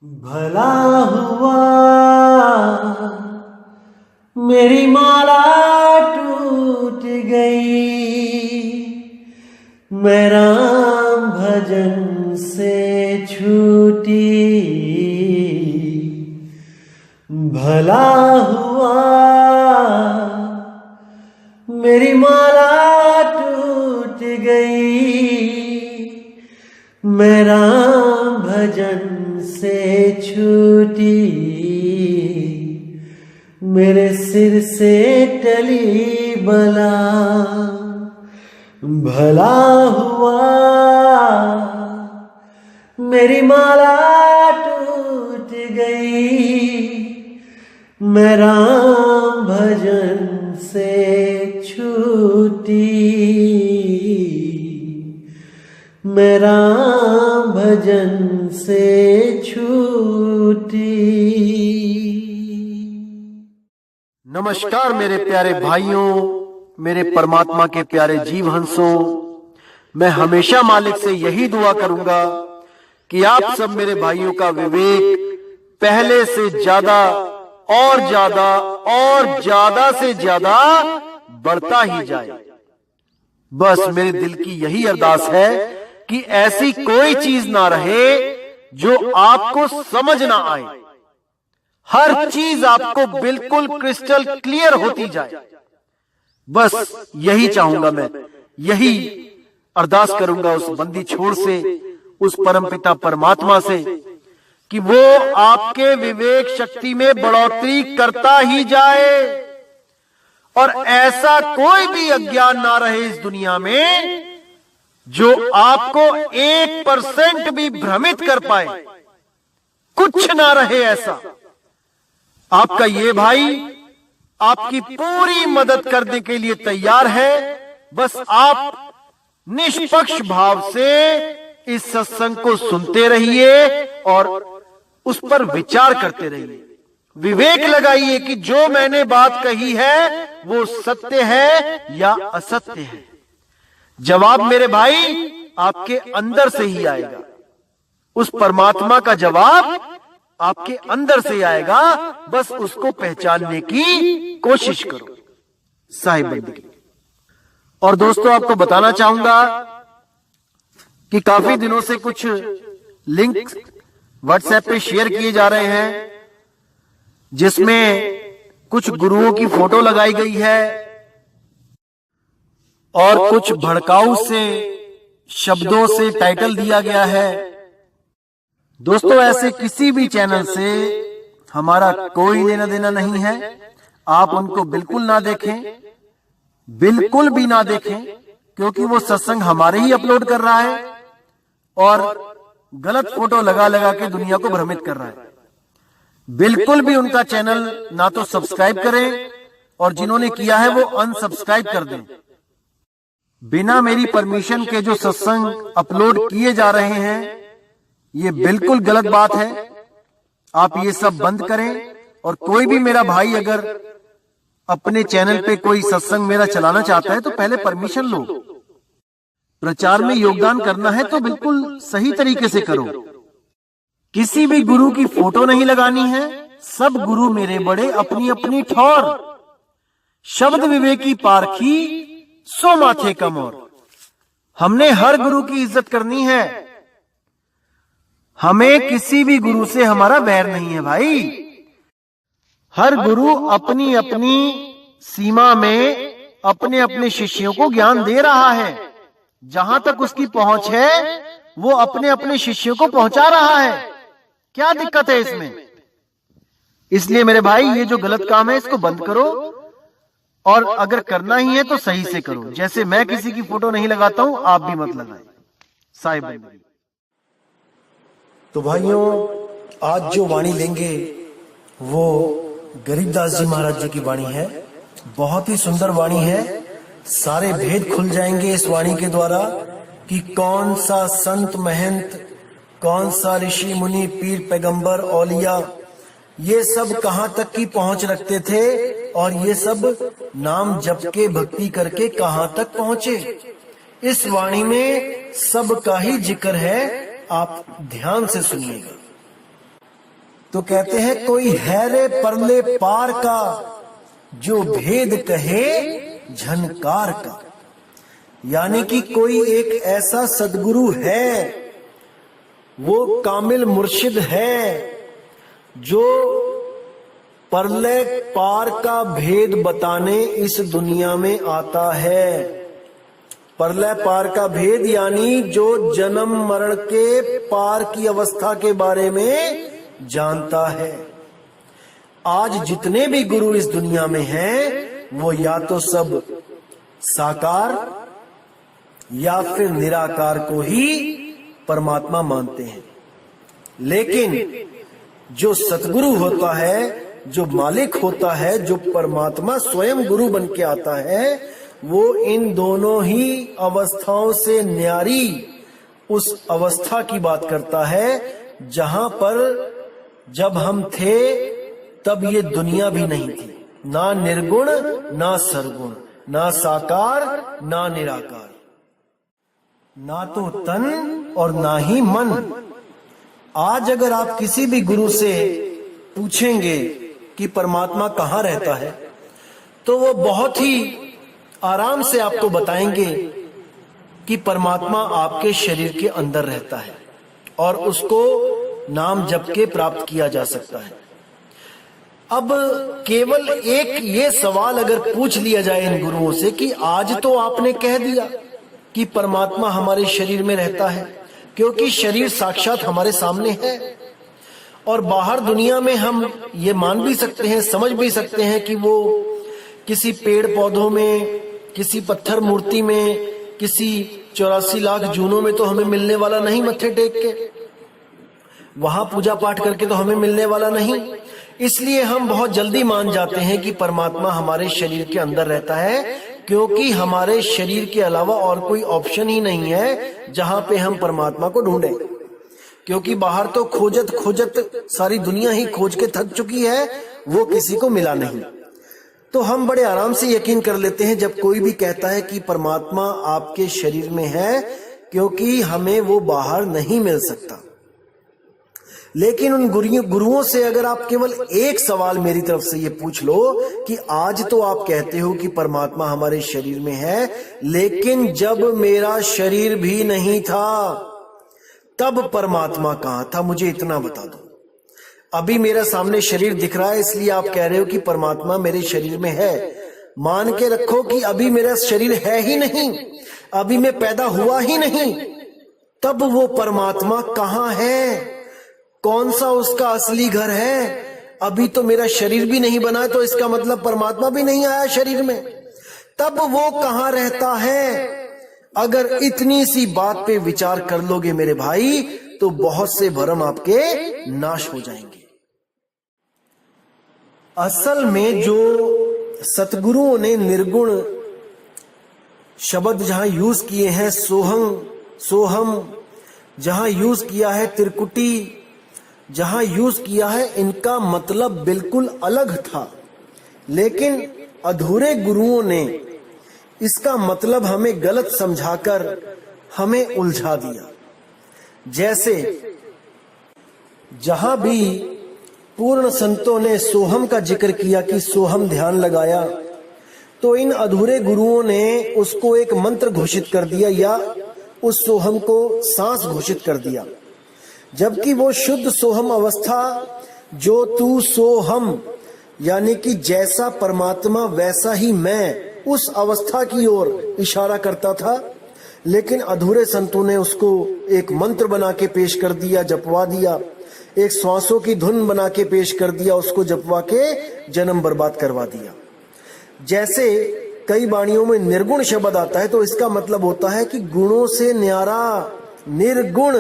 भला हुआ मेरी माला टूट गई, मैं राम भजन से छूटी। भला हुआ मेरी माला टूट गई, मैं राम भजन से छूटी। मेरे सिर से टली बला, भला हुआ मेरी माला टूट गई, मैं राम भजन से छूटी। मैं राम भजन से छूटी। नमस्कार मेरे प्यारे भाइयों, मेरे परमात्मा के प्यारे जीव हंसों। मैं हमेशा मालिक से यही दुआ करूंगा कि आप सब मेरे भाइयों का विवेक पहले से ज्यादा और ज्यादा और ज्यादा से ज्यादा बढ़ता ही जाए। बस मेरे दिल की यही अरदास है कि ऐसी कोई चीज ना रहे जो आपको समझ ना आए। हर चीज आपको बिल्कुल क्रिस्टल क्लियर होती जाए। बस यही चाहूंगा मैं, यही अरदास करूंगा उस बंदी छोड़ से, उस परमपिता परमात्मा से कि वो आपके विवेक शक्ति में बढ़ोतरी करता ही जाए और ऐसा कोई भी अज्ञान ना रहे इस दुनिया में जो आपको 1% भी भ्रमित कर पाए। कुछ ना रहे ऐसा। आपका ये भाई आपकी पूरी मदद करने के लिए तैयार है। बस आप निष्पक्ष भाव से इस सत्संग को सुनते रहिए और उस पर विचार करते रहिए। विवेक लगाइए कि जो मैंने बात कही है वो सत्य है या असत्य है। जवाब मेरे भाई आपके अंदर से ही आएगा। उस परमात्मा का जवाब आपके अंदर से आएगा। बस उसको पहचानने की कोशिश करो। साहिब बंदगी। और दोस्तों, आपको बताना चाहूंगा कि काफी दिनों से कुछ लिंक व्हाट्सएप पे शेयर किए जा रहे हैं जिसमें कुछ गुरुओं की फोटो लगाई गई है और कुछ भड़काऊ से शब्दों से टाइटल दिया गया है। दोस्तों, ऐसे किसी भी चैनल से हमारा कोई लेना देना नहीं है। आप उनको बिल्कुल ना देखें, बिल्कुल भी ना देखें, क्योंकि वो सत्संग हमारे ही अपलोड कर रहा है और गलत फोटो लगा लगा के दुनिया को भ्रमित कर रहा है। बिल्कुल भी उनका चैनल ना तो सब्सक्राइब करें और जिन्होंने किया है वो अनसब्सक्राइब कर दें। बिना मेरी परमिशन के जो सत्संग अपलोड किए जा रहे हैं ये बिल्कुल गलत बात है। आप ये सब बंद करें। और कोई भी मेरा भाई अगर अपने चैनल पे कोई सत्संग मेरा चलाना चाहता है तो पहले परमिशन लो। प्रचार में योगदान करना है तो बिल्कुल सही तरीके से करो। किसी भी गुरु की फोटो नहीं लगानी है। सब गुरु मेरे बड़े अपनी अपनी ठौर। शब्द विवेकी पारखी सो माथे कम और। हमने हर गुरु की इज्जत करनी है। हमें किसी भी गुरु से हमारा बैर नहीं है भाई। हर गुरु अपनी अपनी सीमा में अपने अपने शिष्यों को ज्ञान दे रहा है। जहां तक उसकी पहुंच है वो अपने अपने शिष्यों को पहुंचा रहा है। क्या दिक्कत है इसमें? इसलिए मेरे भाई ये जो गलत काम है इसको बंद करो और अगर करना ही है तो सही से करो। जैसे मैं किसी की फोटो नहीं लगाता हूं, आप भी मत लगाएं। साहिब। तो भाइयों, आज जो वाणी लेंगे वो गरीबदास जी महाराज जी की वाणी है। बहुत ही सुंदर वाणी है। सारे भेद खुल जाएंगे इस वाणी के द्वारा कि कौन सा संत महंत, कौन सा ऋषि मुनि, पीर पैगंबर, औलिया, ये सब कहां तक की पहुंच रखते थे और ये सब नाम जप के भक्ति करके कहां तक पहुंचे। इस वाणी में सबका ही जिक्र है, आप ध्यान से सुनिएगा। तो कहते हैं कोई है रे परले पार का जो भेद कहे झनकार का। यानी कि कोई एक ऐसा सदगुरु है, वो कामिल मुर्शिद है जो परले पार का भेद बताने इस दुनिया में आता है। परले पार का भेद यानी जो जन्म मरण के पार की अवस्था के बारे में जानता है। आज जितने भी गुरु इस दुनिया में हैं, वो या तो सब साकार या फिर निराकार को ही परमात्मा मानते हैं। लेकिन जो सतगुरु होता है, जो मालिक होता है, जो परमात्मा स्वयं गुरु बन के आता है, वो इन दोनों ही अवस्थाओं से न्यारी उस अवस्था की बात करता है जहां पर जब हम थे तब ये दुनिया भी नहीं थी, ना निर्गुण ना सरगुण, ना साकार ना निराकार, ना तो तन और ना ही मन। आज अगर आप किसी भी गुरु से पूछेंगे कि परमात्मा कहाँ रहता है, तो वो बहुत ही आराम से आपको बताएंगे कि परमात्मा आपके शरीर के अंदर रहता है और उसको नाम जप के प्राप्त किया जा सकता है। अब केवल एक ये सवाल अगर पूछ लिया जाए इन गुरुओं से कि आज तो आपने कह दिया कि परमात्मा हमारे शरीर में रहता है, क्योंकि शरीर साक्षात हमारे सामने है और बाहर दुनिया में हम ये मान भी सकते हैं, समझ भी सकते हैं कि वो किसी पेड़ पौधों में, किसी पत्थर मूर्ति में, किसी 84 लाख जूनों में तो हमें मिलने वाला नहीं, मत्थे टेक के वहां पूजा पाठ करके तो हमें मिलने वाला नहीं। इसलिए हम बहुत जल्दी मान जाते हैं कि परमात्मा हमारे शरीर के अंदर रहता है, क्योंकि हमारे शरीर के अलावा और कोई ऑप्शन ही नहीं है जहां पे हम परमात्मा को ढूंढें। क्योंकि बाहर तो खोजत खोजत सारी दुनिया ही खोज के थक चुकी है, वो किसी को मिला नहीं। तो हम बड़े आराम से यकीन कर लेते हैं जब कोई भी कहता है कि परमात्मा आपके शरीर में है, क्योंकि हमें वो बाहर नहीं मिल सकता। लेकिन उन गुरुओं से अगर आप केवल एक सवाल मेरी तरफ से ये पूछ लो कि आज तो आप कहते हो कि परमात्मा हमारे शरीर में है, लेकिन जब मेरा शरीर भी नहीं था तब परमात्मा कहां था, मुझे इतना बता दो। अभी मेरा सामने शरीर दिख रहा है, इसलिए आप कह रहे हो कि परमात्मा मेरे शरीर में है। मान के रखो कि अभी मेरा शरीर है ही नहीं, अभी मैं पैदा हुआ ही नहीं, तब वो परमात्मा कहां है? कौन सा उसका असली घर है? अभी तो मेरा शरीर भी नहीं बना, तो इसका मतलब परमात्मा भी नहीं आया शरीर में। तब वो कहां रहता है? अगर इतनी सी बात पे विचार कर लोगे मेरे भाई, तो बहुत से भरम आपके नाश हो जाएंगे। असल में जो सतगुरुओं ने निर्गुण शब्द जहां यूज किए हैं, सोहम सोहम जहां यूज किया है, त्रिकुटी जहां यूज किया है, इनका मतलब बिल्कुल अलग था। लेकिन अधूरे गुरुओं ने इसका मतलब हमें गलत समझाकर हमें उलझा दिया। जैसे जहां भी पूर्ण संतों ने सोहम का जिक्र किया कि सोहम ध्यान लगाया, तो इन अधूरे गुरुओं ने उसको एक मंत्र घोषित कर दिया या उस सोहम को सांस घोषित कर दिया। जबकि वो शुद्ध सोहम अवस्था, जो तू सोहम यानी कि जैसा परमात्मा वैसा ही मैं, उस अवस्था की ओर इशारा करता था। लेकिन अधूरे संतों ने उसको एक मंत्र बना के पेश कर दिया, जपवा दिया, एक श्वासों की धुन बना के पेश कर दिया, उसको जपवा के जन्म बर्बाद करवा दिया। जैसे कई वाणियों में निर्गुण शब्द आता है, तो इसका मतलब होता है कि गुणों से न्यारा, निर्गुण,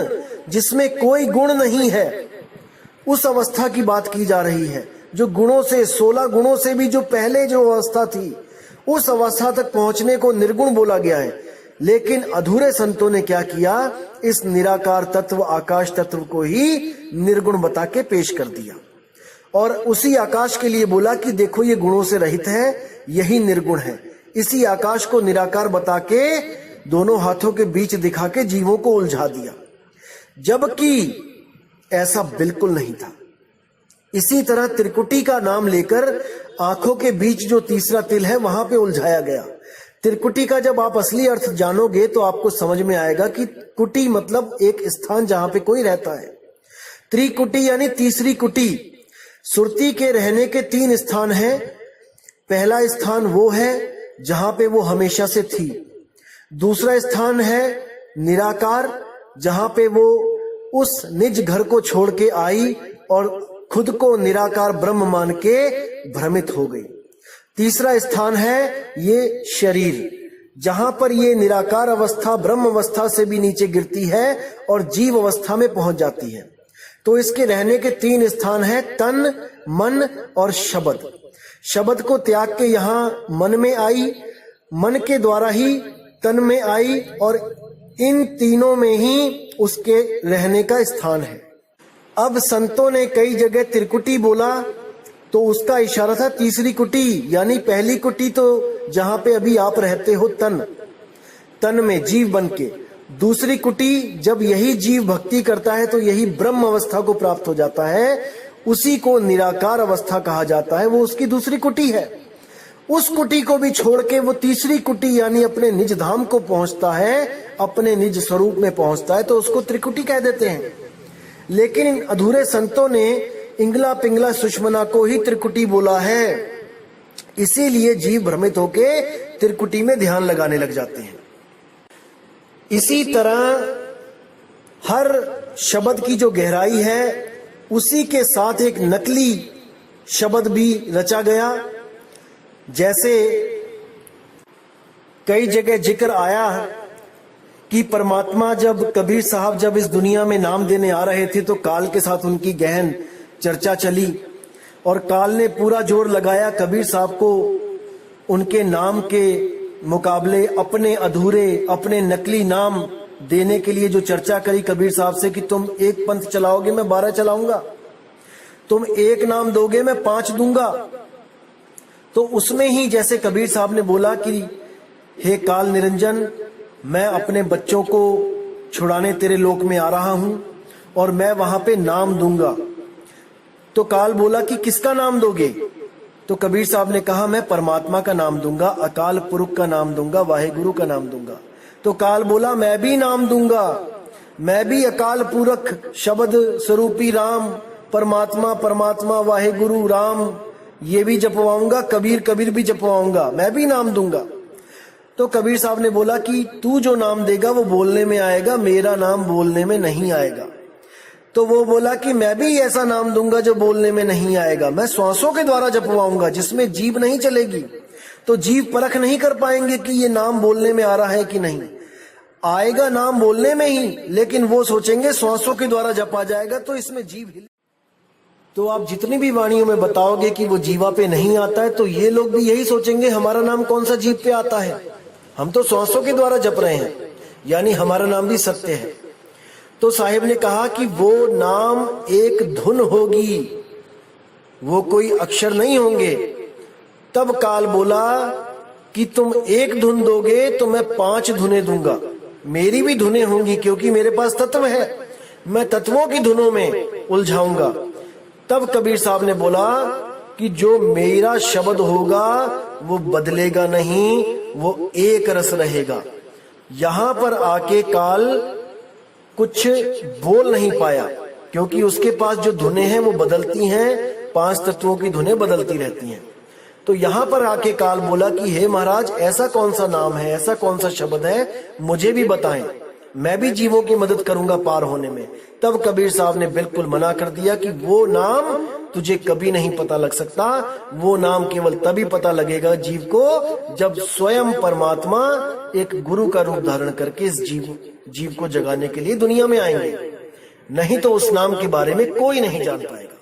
जिसमें कोई गुण नहीं है, उस अवस्था की बात की जा रही है। जो गुणों से, 16 गुणों से भी जो पहले जो अवस्था थी, उस अवस्था तक पहुंचने को निर्गुण बोला गया है। लेकिन अधूरे संतों ने क्या किया, इस निराकार तत्व आकाश तत्व को ही निर्गुण बता के पेश कर दिया और उसी आकाश के लिए बोला कि देखो ये गुणों से रहित है, यही निर्गुण है। इसी आकाश को निराकार बता के दोनों हाथों के बीच दिखा के जीवों को उलझा दिया, जबकि ऐसा बिल्कुल नहीं था। इसी तरह त्रिकुटी का नाम लेकर आंखों के बीच जो तीसरा तिल है वहां पे उलझाया गया। त्रिकुटी का जब आप असली अर्थ जानोगे तो आपको समझ में आएगा कि कुटी मतलब एक स्थान जहां पे कोई रहता है। त्रिकुटी यानी तीसरी कुटी। सुरती के रहने के 3 स्थान हैं। पहला स्थान वो है जहां पे वो हमेशा से थी। दूसरा स्थान है निराकार, जहां पे वो उस निज घर को छोड़ के आई और खुद को निराकार ब्रह्म मान के भ्रमित हो गई। तीसरा स्थान है ये शरीर, जहां पर ये निराकार अवस्था ब्रह्म अवस्था से भी नीचे गिरती है और जीव अवस्था में पहुंच जाती है। तो इसके रहने के 3 स्थान हैं, तन, मन और शब्द। शब्द को त्याग के यहां मन में आई, मन के द्वारा ही तन में आई और इन तीनों में ही उसके रहने का स्थान है। अब संतों ने कई जगह त्रिकुटी बोला तो उसका इशारा था तीसरी कुटी, यानी पहली कुटी तो जहां पे अभी आप रहते हो तन में जीव बन के। दूसरी कुटी जब यही जीव भक्ति करता है तो यही ब्रह्म अवस्था को प्राप्त हो जाता है, उसी को निराकार अवस्था कहा जाता है, वो उसकी दूसरी कुटी है। उस कुटी को भी छोड़ के वो तीसरी कुटी यानी अपने निज धाम को पहुंचता है, अपने निज स्वरूप में पहुंचता है, तो उसको त्रिकुटी कह देते हैं। लेकिन इन अधूरे संतों ने इंगला पिंगला सुषमना को ही त्रिकुटी बोला है, इसीलिए जीव भ्रमित होके त्रिकुटी में ध्यान लगाने लग जाते हैं। इसी तरह हर शब्द की जो गहराई है उसी के साथ एक नकली शब्द भी रचा गया। जैसे कई जगह जिक्र आया कि परमात्मा जब कबीर साहब जब इस दुनिया में नाम देने आ रहे थे तो काल के साथ उनकी गहन चर्चा चली और काल ने पूरा जोर लगाया कबीर साहब को उनके नाम के मुकाबले अपने अधूरे अपने नकली नाम देने के लिए जो चर्चा करी कबीर साहब से कि तुम एक पंथ चलाओगे मैं 12 चलाऊंगा, तुम एक नाम दोगे मैं 5 दूंगा। तो उसमें ही जैसे कबीर साहब ने बोला कि हे काल निरंजन, मैं अपने बच्चों को छुड़ाने तेरे लोक में आ रहा हूं और मैं वहां पे नाम दूंगा। तो काल बोला कि किसका नाम दोगे? तो कबीर साहब ने कहा मैं परमात्मा का नाम दूंगा, अकाल पुरुष का नाम दूंगा, वाहेगुरु का नाम दूंगा। तो काल बोला मैं भी नाम दूंगा, मैं भी अकाल पुरख शब्द स्वरूपी राम परमात्मा परमात्मा वाहेगुरु राम ये भी जपवाऊंगा, कबीर कबीर भी जपवाऊंगा, मैं भी नाम दूंगा। तो कबीर साहब ने बोला कि तू जो नाम देगा वो बोलने में आएगा, मेरा नाम बोलने में नहीं आएगा। तो वो बोला कि मैं भी ऐसा नाम दूंगा जो बोलने में नहीं आएगा, मैं श्वासों के द्वारा जपवाऊंगा जिसमें जीभ नहीं चलेगी, तो जीभ परख नहीं कर पाएंगे कि ये नाम बोलने में आ रहा है कि नहीं। आएगा नाम बोलने में ही, लेकिन वो सोचेंगे श्वासों के द्वारा जपा जाएगा तो इसमें जीभ हिल। तो आप जितनी भी वाणियों में बताओगे कि वो जीवा पे नहीं आता है तो ये लोग भी यही सोचेंगे हमारा नाम कौन सा जीभ पे आता है, हम तो श्वासों के द्वारा जप रहे हैं, यानी हमारा नाम भी सत्य है। तो साहिब ने कहा कि वो नाम एक धुन होगी, वो कोई अक्षर नहीं होंगे। तब काल बोला कि तुम एक धुन दोगे तो मैं 5 धुनें दूंगा, मेरी भी धुनें होंगी क्योंकि मेरे पास तत्व है, मैं तत्वों की धुनों में उलझाऊंगा। तब कबीर साहब ने बोला कि जो मेरा शब्द होगा वो बदलेगा नहीं, वो एक रस रहेगा। यहां पर आके काल कुछ बोल नहीं पाया क्योंकि उसके पास जो धुनें हैं वो बदलती हैं, 5 तत्वों की धुनें बदलती रहती हैं। तो यहां पर आके काल बोला कि हे महाराज, ऐसा कौन सा नाम है, ऐसा कौन सा शब्द है, मुझे भी बताएं, मैं भी जीवों की मदद करूंगा पार होने में। तब कबीर साहब ने बिल्कुल मना कर दिया कि वो नाम तुझे कभी नहीं पता लग सकता, वो नाम केवल तभी पता लगेगा जीव को जब स्वयं परमात्मा एक गुरु का रूप धारण करके इस जीव को जगाने के लिए दुनिया में आएंगे, नहीं तो उस नाम के बारे में कोई नहीं जान पाएगा।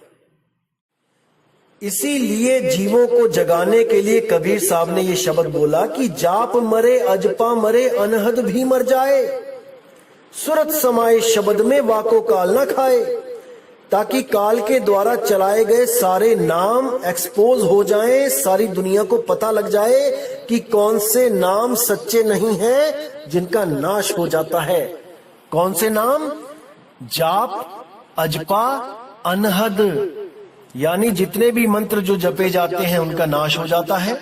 इसीलिए जीवों को जगाने के लिए कबीर साहब ने ये शब्द बोला कि जाप मरे अजपा मरे अनहद भी मर जाए, सुरत समाये शब्द में वाको काल न खाए, ताकि काल के द्वारा चलाए गए सारे नाम एक्सपोज हो जाएं, सारी दुनिया को पता लग जाए कि कौन से नाम सच्चे नहीं हैं जिनका नाश हो जाता है। कौन से नाम? जाप, अजपा, अनहद, यानी जितने भी मंत्र जो जपे जाते हैं उनका नाश हो जाता है।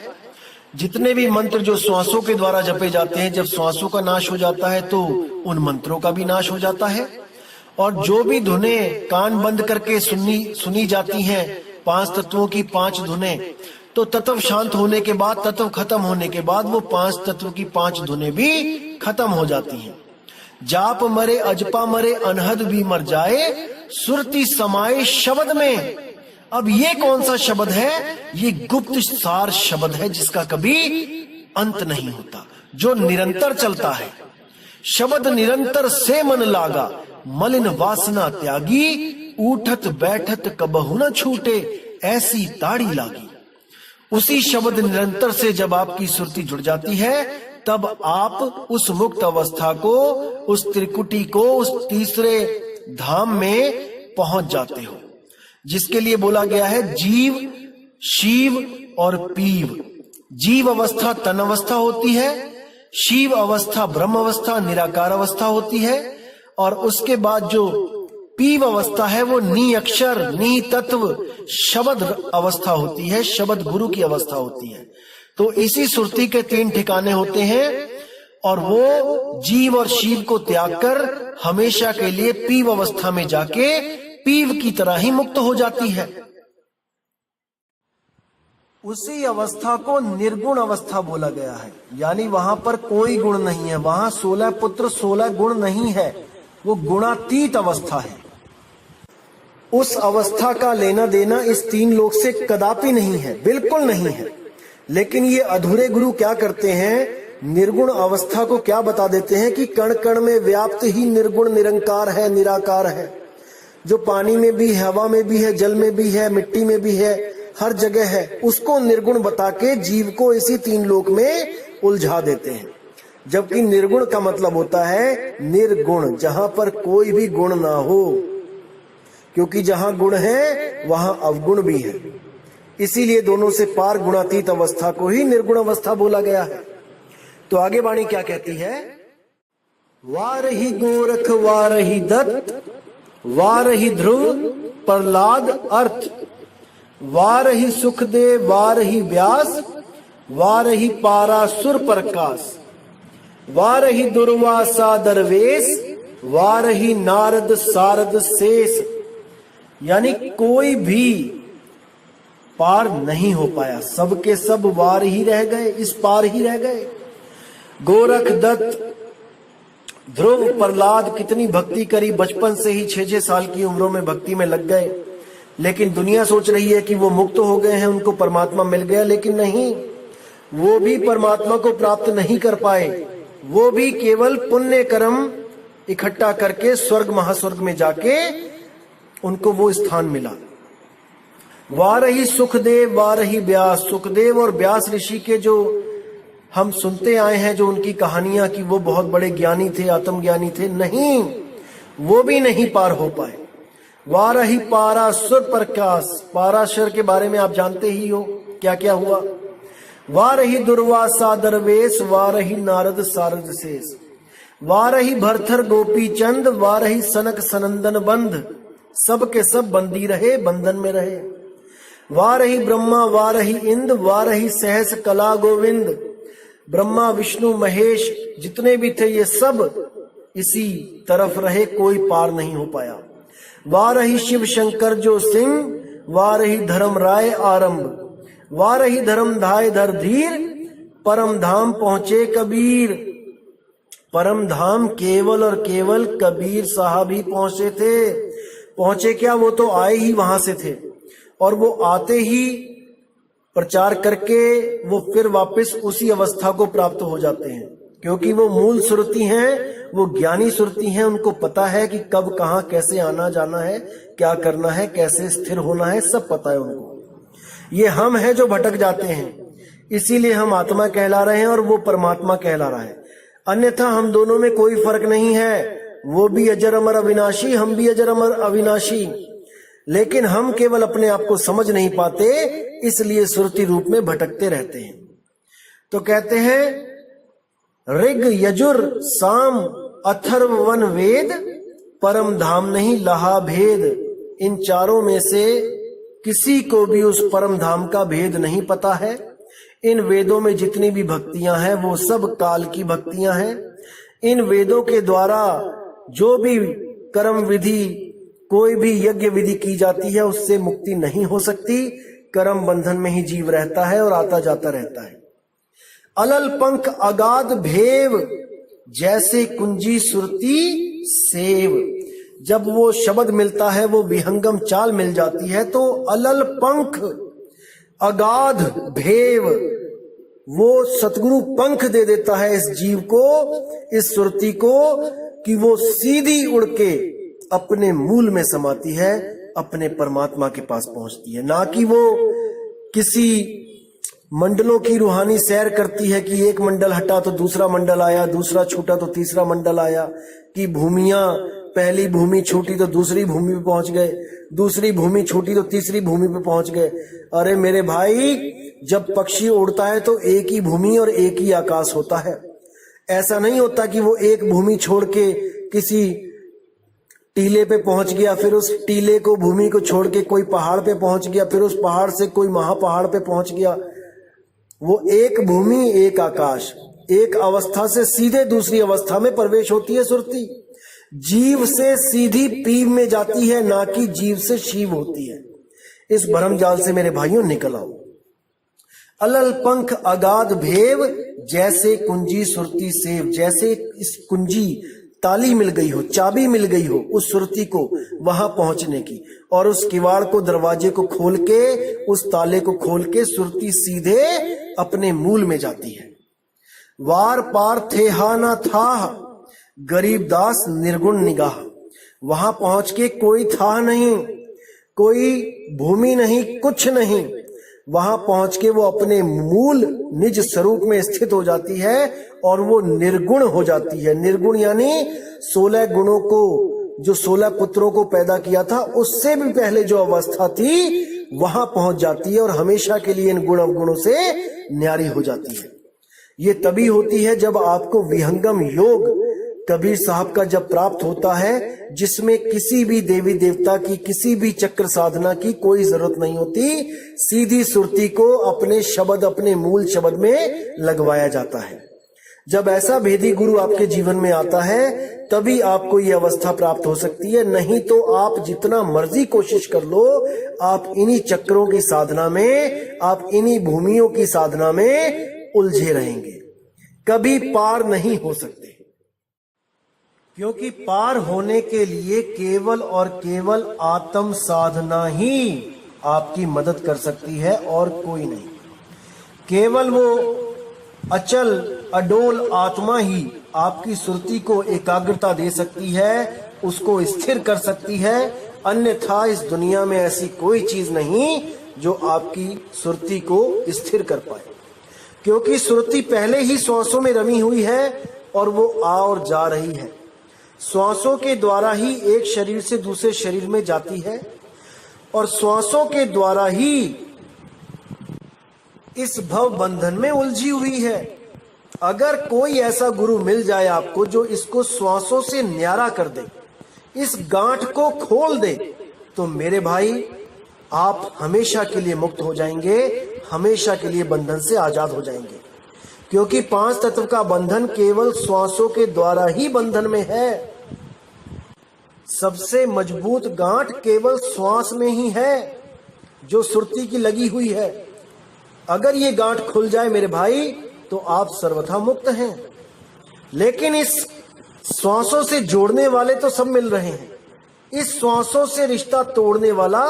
जितने भी मंत्र जो श्वासों के द्वारा जपे जाते हैं, जब श्वासों का नाश हो जाता है तो उन मंत्रों का भी नाश हो जाता है। और जो भी धुनें कान बंद करके सुनी जाती हैं, 5 तत्वों की 5 धुनें, तो तत्व शांत होने के बाद, तत्व खत्म होने के बाद वो 5 तत्व की 5 धुनें भी खत्म हो जाती हैं। जाप मरे अजपा मरे अनहद भी मर जाए, सुरती समाये शब्द में। अब ये कौन सा शब्द है? ये गुप्त सार शब्द है जिसका कभी अंत नहीं होता, जो निरंतर चलता है। शब्द निरंतर से मन लागा, मलिन वासना त्यागी, उठत बैठत कबहु न छूटे, ऐसी ताड़ी लागी। उसी शब्द निरंतर से जब आपकी सुरती जुड़ जाती है, तब आप उस मुक्त अवस्था को, उस त्रिकुटी को, उस तीसरे धाम में पहुंच जाते हो, जिसके लिए बोला गया है जीव, शिव और पीव। जीव अवस्था तन अवस्था होती है, शिव अवस्था ब्रह्म अवस्था निराकार अवस्था होती है, और उसके बाद जो पीव अवस्था है वो नी अक्षर नी तत्व शब्द अवस्था होती है, शब्द गुरु की अवस्था होती है। तो इसी सुरती के 3 ठिकाने होते हैं, और वो जीव और शिव को त्याग कर हमेशा के लिए पीव अवस्था में जाके पीव की तरह ही मुक्त हो जाती है। उसी अवस्था को निर्गुण अवस्था बोला गया है, यानी वहां पर कोई गुण नहीं है, वहां 16 पुत्र 16 गुण नहीं है, वो गुणातीत अवस्था है। उस अवस्था का लेना देना इस 3 लोक से कदापि नहीं है, बिल्कुल नहीं है। लेकिन ये अधूरे गुरु क्या करते हैं, निर्गुण अवस्था को क्या बता देते हैं कि कण कण में व्याप्त ही निर्गुण निरंकार है, निराकार है, जो पानी में भी, हवा में भी है, जल में भी है, मिट्टी में भी है, हर जगह है। उसको निर्गुण बता के जीव को इसी 3 लोक में उलझा देते हैं। जबकि निर्गुण का मतलब होता है निर्गुण, जहां पर कोई भी गुण ना हो, क्योंकि जहां गुण है वहां अवगुण भी है। इसीलिए दोनों से पार गुणातीत अवस्था को ही निर्गुण अवस्था बोला गया है। तो आगे वाणी क्या कहती है, वारही गोरख वारही दत्त, वारही ध्रुव प्रहलाद अर्थ, वारही सुखदेव वारही व्यास, वारही पारासुर प्रकाश, वारही दुर्वासा दरवेश, वारही नारद सारद शेष। यानी कोई भी पार नहीं हो पाया, सबके सब वार ही रह गए, इस पार ही रह गए। गोरख दत्त ध्रुव प्रहलाद कितनी भक्ति करी, बचपन से ही 6-6 साल की उम्रों में भक्ति में लग गए, लेकिन दुनिया सोच रही है कि वो मुक्त हो गए हैं, उनको परमात्मा मिल गया, लेकिन नहीं, वो भी परमात्मा को प्राप्त नहीं कर पाए। वो भी केवल पुण्य कर्म इकट्ठा करके स्वर्ग महास्वर्ग में जाके उनको वो स्थान मिला। वारही सुखदेव वारही व्यास, सुखदेव और व्यास ऋषि के जो हम सुनते आए हैं, जो उनकी कहानियां कि वो बहुत बड़े ज्ञानी थे, आत्मज्ञानी थे, नहीं, वो भी नहीं पार हो पाए। वारही पारासुर प्रकाश, पाराशर के बारे में आप जानते ही हो क्या क्या हुआ। वारही दुर्वासा दरवेश, वारही नारद सारद शेष, वारही भरथर गोपी चंद, वारही सनक सनंदन बंध, सब के सब बंदी रहे, बंधन में रहे। वारही ब्रह्मा वारही इंद्र, वारही सहस कला गोविंद, ब्रह्मा विष्णु महेश जितने भी थे ये सब इसी तरफ रहे, कोई पार नहीं हो पाया। वारही शिव शंकर जो सिंह, वारही धर्म राय आरंभ, वारही धर्म धाय धर धीर, परम धाम पहुंचे कबीर। परम धाम केवल और केवल कबीर साहब ही पहुंचे थे। पहुंचे क्या, वो तो आए ही वहां से थे, और वो आते ही प्रचार करके वो फिर वापस उसी अवस्था को प्राप्त हो जाते हैं, क्योंकि वो मूल सुरती हैं, वो ज्ञानी सुरती हैं। उनको पता है कि कब कहाँ कैसे आना जाना है, क्या करना है, कैसे स्थिर होना है, सब पता है उनको। ये हम हैं जो भटक जाते हैं, इसीलिए हम आत्मा कहला रहे हैं और वो परमात्मा कहला रहा है। अन्यथा हम दोनों में कोई फर्क नहीं है, वो भी अजर अमर अविनाशी, हम भी अजर अमर अविनाशी, लेकिन हम केवल अपने आप को समझ नहीं पाते, इसलिए सुरती रूप में भटकते रहते हैं। तो कहते हैं ऋग यजुर साम अथर्व वन वेद, परम धाम नहीं लहा भेद। इन चारों में से किसी को भी उस परम धाम का भेद नहीं पता है। इन वेदों में जितनी भी भक्तियां हैं वो सब काल की भक्तियां हैं। इन वेदों के द्वारा जो भी कर्म विधि, कोई भी यज्ञ विधि की जाती है उससे मुक्ति नहीं हो सकती। कर्म बंधन में ही जीव रहता है और आता जाता रहता है। अलल पंख अगाध भेव, जैसे कुंजी सुरती सेव। जब वो शब्द मिलता है, वो विहंगम चाल मिल जाती है, तो अलल पंख अगाध भेव, वो सतगुरु पंख दे देता है इस जीव को, इस सुरती को, कि वो सीधी उड़ के अपने मूल में समाती है, अपने परमात्मा के पास पहुंचती है। ना कि वो किसी मंडलों की रूहानी सैर करती है कि एक मंडल हटा तो दूसरा मंडल आया, दूसरा छूटा तो तीसरा मंडल आया, कि भूमियां, पहली भूमि छूटी तो दूसरी भूमि पे पहुंच गए, दूसरी भूमि छूटी तो तीसरी भूमि पे पहुंच गए। अरे मेरे भाई, जब पक्षी उड़ता है तो एक ही भूमि और एक ही आकाश होता है। ऐसा नहीं होता कि वो एक भूमि छोड़ के किसी टीले पे पहुंच गया, फिर उस टीले को, भूमि को छोड़ के कोई पहाड़ पे पहुंच गया, फिर उस पहाड़ से कोई महापहाड़ पे पहुंच गया। वो एक भूमि एक आकाश, एक अवस्था से सीधे दूसरी अवस्था में प्रवेश होती है सुरती। जीव से सीधी पीव में जाती है, ना कि जीव से शिव होती है। इस भरम जाल से मेरे भाइयों निकल आओ। अलल पंख अगाध भेव, जैसे कुंजी सुरती सेव। जैसे इस कुंजी, ताली मिल गई हो, चाबी मिल गई हो उस सुरती को वहां पहुंचने की, और उस किवाड़ को, दरवाजे को खोल के, उस ताले को खोल के सुरती सीधे अपने मूल में जाती है। वार पार थे हा ना था, गरीबदास निर्गुण निगाह। वहां पहुंच के कोई था नहीं, कोई भूमि नहीं, कुछ नहीं। वहां पहुंच के वो अपने मूल निज स्वरूप में स्थित हो जाती है और वो निर्गुण हो जाती है। निर्गुण यानी 16 गुणों को, जो 16 पुत्रों को पैदा किया था, उससे भी पहले जो अवस्था थी वहां पहुंच जाती है और हमेशा के लिए इन गुण अवगुणों से न्यारी हो जाती है। ये तभी होती है जब आपको विहंगम योग कबीर साहब का जब प्राप्त होता है, जिसमें किसी भी देवी देवता की, किसी भी चक्र साधना की कोई जरूरत नहीं होती। सीधी सुरती को अपने शब्द, अपने मूल शब्द में लगवाया जाता है। जब ऐसा भेदी गुरु आपके जीवन में आता है, तभी आपको ये अवस्था प्राप्त हो सकती है। नहीं तो आप जितना मर्जी कोशिश कर लो, आप इन्हीं चक्रों की साधना में, आप इन्हीं भूमियों की साधना में उलझे रहेंगे, कभी पार नहीं हो सकते। क्योंकि पार होने के लिए केवल और केवल आत्म साधना ही आपकी मदद कर सकती है और कोई नहीं। केवल वो अचल अडोल आत्मा ही आपकी सुरती को एकाग्रता दे सकती है, उसको स्थिर कर सकती है। अन्यथा इस दुनिया में ऐसी कोई चीज नहीं जो आपकी सुरती को स्थिर कर पाए, क्योंकि सुरती पहले ही श्वासों में रमी हुई है और वो आ और जा रही है। श्वासों के द्वारा ही एक शरीर से दूसरे शरीर में जाती है और श्वासों के द्वारा ही इस भव बंधन में उलझी हुई है। अगर कोई ऐसा गुरु मिल जाए आपको जो इसको श्वासों से न्यारा कर दे, इस गांठ को खोल दे, तो मेरे भाई आप हमेशा के लिए मुक्त हो जाएंगे, हमेशा के लिए बंधन से आजाद हो जाएंगे। क्योंकि 5 तत्व का बंधन केवल श्वासों के द्वारा ही बंधन में है। सबसे मजबूत गांठ केवल श्वास में ही है जो सुरती की लगी हुई है। अगर ये गांठ खुल जाए मेरे भाई, तो आप सर्वथा मुक्त हैं। लेकिन इस श्वासों से जोड़ने वाले तो सब मिल रहे हैं, इस श्वासों से रिश्ता तोड़ने वाला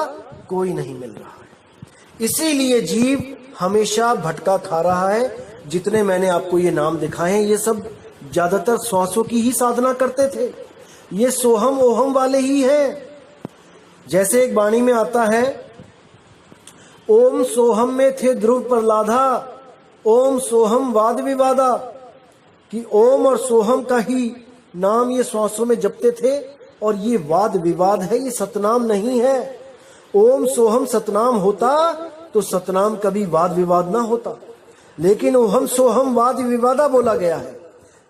कोई नहीं मिल रहा है। इसीलिए जीव हमेशा भटका खा रहा है। जितने मैंने आपको ये नाम दिखाए हैं, ये सब ज्यादातर श्वासों की ही साधना करते थे। ये सोहम ओहम वाले ही हैं। जैसे एक वाणी में आता है, ओम सोहम में थे ध्रुव प्रहलादा, ओम सोहम वाद विवादा, कि ओम और सोहम का ही नाम ये श्वासों में जपते थे और ये वाद विवाद है, ये सतनाम नहीं है। ओम सोहम सतनाम होता तो सतनाम कभी वाद विवाद ना होता, लेकिन ओहम सोहम वाद विवादा बोला गया है।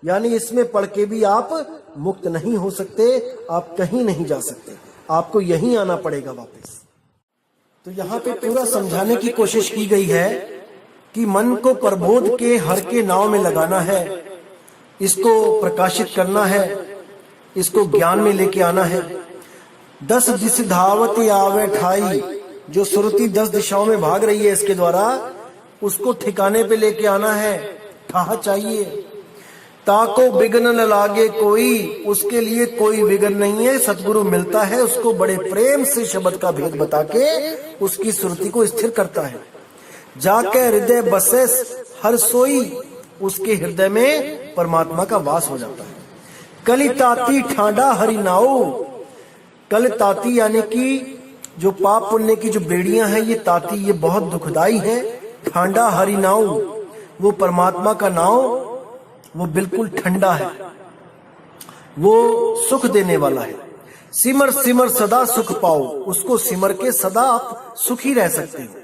यानी इसमें पढ़ के भी आप मुक्त नहीं हो सकते, आप कहीं नहीं जा सकते, आपको यहीं आना पड़ेगा वापस। तो यहाँ पे पूरा समझाने की कोशिश की गई है कि मन को प्रबोध के हर के नाव में लगाना है, इसको प्रकाशित करना है, इसको ज्ञान में लेके आना है। 10 दिस धावत आवे ठाई, जो सुरती 10 दिशाओं में भाग रही है इसके द्वारा, उसको ठिकाने पे लेके आना है। ठा चाहिए। ताको विघ्न न लागे कोई, उसके लिए कोई विघ्न नहीं है। सतगुरु मिलता है, उसको बड़े प्रेम से शब्द का भेद बता के उसकी सुरती को स्थिर करता है। जाके हृदय बसे हर सोई, उसके हृदय में परमात्मा का वास हो जाता है। कली ताती ठांडा हरि नाऊ, कल ताती यानी कि जो पाप पुण्य की जो बेड़ियां हैं, ये ताती, ये बहुत दुखदाई है। ठांडा हरि नाऊ, वो परमात्मा का नाव, वो बिल्कुल ठंडा है, वो सुख देने वाला है। सिमर सिमर सदा सुख पाओ, उसको सिमर के सदा आप सुखी रह सकते हैं।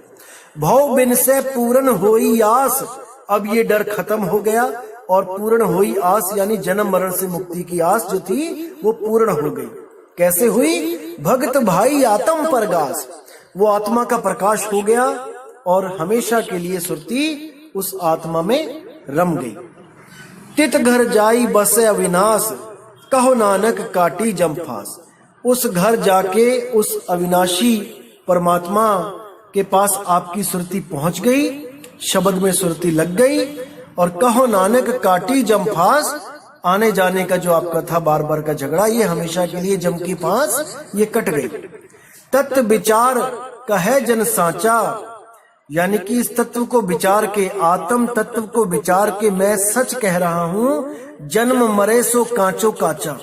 भव बिन से पूर्ण होई आस, अब ये डर खत्म हो गया और पूर्ण होई आस यानी जन्म मरण से मुक्ति की आस जो थी वो पूर्ण हो गई। कैसे हुई? भक्त भाई आत्म परगास, वो आत्मा का प्रकाश हो गया और हमेशा के लिए सुरती उस आत्मा में रम गई। तित घर जाई बसे अविनाश, कहो नानक काटी जमफास। उस घर जाके उस अविनाशी परमात्मा के पास आपकी सुरती पहुंच गई, शब्द में सुरती लग गई और कहो नानक काटी जमफास। आने जाने का जो आपका था बार बार का झगड़ा, ये हमेशा के लिए जम की फांस ये कट गई। तत्व विचार कहे जन सांचा, यानी कि इस तत्व को विचार के, आत्म तत्व को विचार के मैं सच कह रहा हूं। जन्म मरे सो कांचो काचा,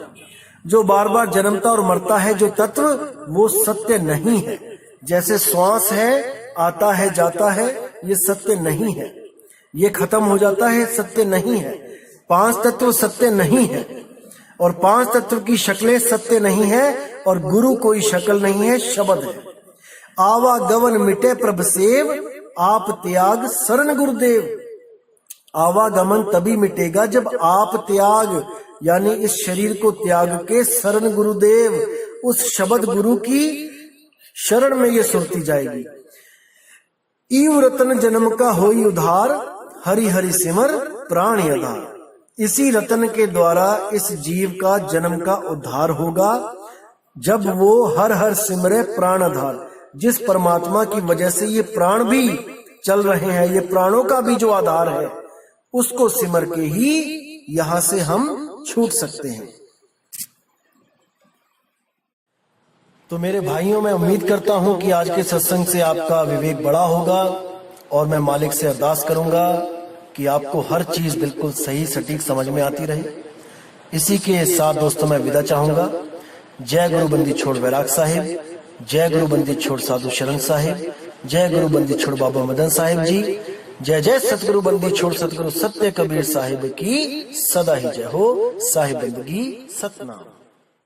जो बार बार जन्मता और मरता है जो तत्व, वो सत्य नहीं है। जैसे श्वास है, आता है जाता है, ये सत्य नहीं है। ये खत्म हो जाता है, सत्य नहीं है। 5 तत्व सत्य नहीं है और 5 तत्व की शक्लें सत्य नहीं है और गुरु कोई शक्ल नहीं है, शब्द है। आवागमन मिटे प्रभ सेव, आप त्याग शरण गुरुदेव। आवागमन तभी मिटेगा जब आप त्याग यानी इस शरीर को त्याग के शरण गुरुदेव, उस शब्द गुरु की शरण में ये सुरती जाएगी। ईव रतन जन्म का होई उधार, हरि हरि सिमर प्राण आधार। इसी रतन के द्वारा इस जीव का जन्म का उद्धार होगा जब वो हर हर सिमरे प्राण आधार। जिस परमात्मा की वजह से ये प्राण भी चल रहे हैं, ये प्राणों का भी जो आधार है, उसको सिमर के ही यहां से हम छूट सकते हैं। तो मेरे भाइयों, मैं उम्मीद करता हूं कि आज के सत्संग से आपका विवेक बड़ा होगा और मैं मालिक से अरदास करूंगा कि आपको हर चीज बिल्कुल सही सटीक समझ में आती रहे। इसी के साथ दोस्तों मैं विदा चाहूंगा। जय गुरु बंदी छोड़ वैराग साहिब, जय गुरु बंदी छोड़ साधु शरण साहिब, जय गुरु बंदी छोड़ बाबा मदन साहिब जी, जय जय सतगुरु बंदी छोड़ सतगुरु सत्य कबीर साहिब की सदा ही जय हो। साहिब बंदगी सतनाम।